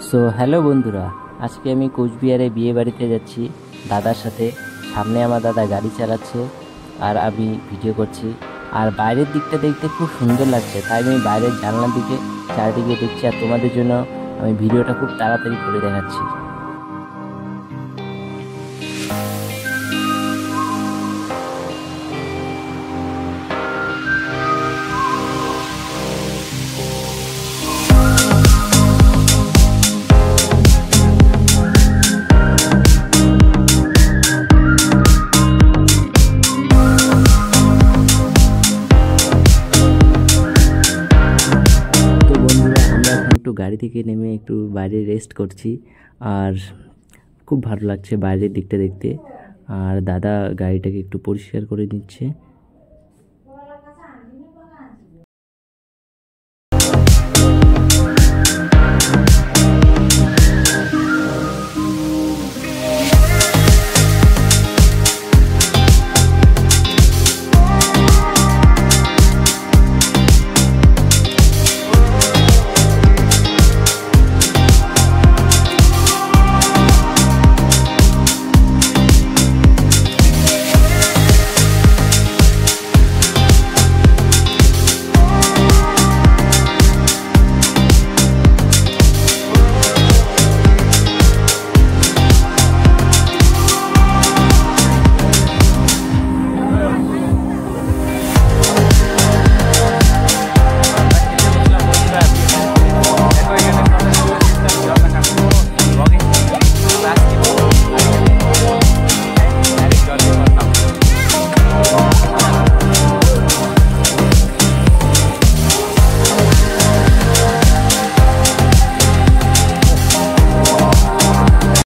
So hello বন্ধুরা, আজকে আমি কোচবিহারে বিয়ে বাড়িতে যাচ্ছি দাদার সাথে। সামনে আমার দাদা গাড়ি চালাচ্ছে আর আমি ভিডিও করছি। আর বাইরের দিকটা দেখতে খুব সুন্দর লাগছে, তাই আমি বাইরের জানলার দিকে চারিদিকে দেখছি আর তোমাদের জন্য আমি ভিডিওটা খুব তাড়াতাড়ি করে দেখাচ্ছি। তো বন্ধুরা, আমরা এখন একটু গাড়ি থেকে নেমে একটু বাইরে রেস্ট করছি। আর খুব ভালো লাগছে বাইরের দিকটা দেখতে। আর দাদা গাড়িটাকে একটু পরিষ্কার করে নিচ্ছে।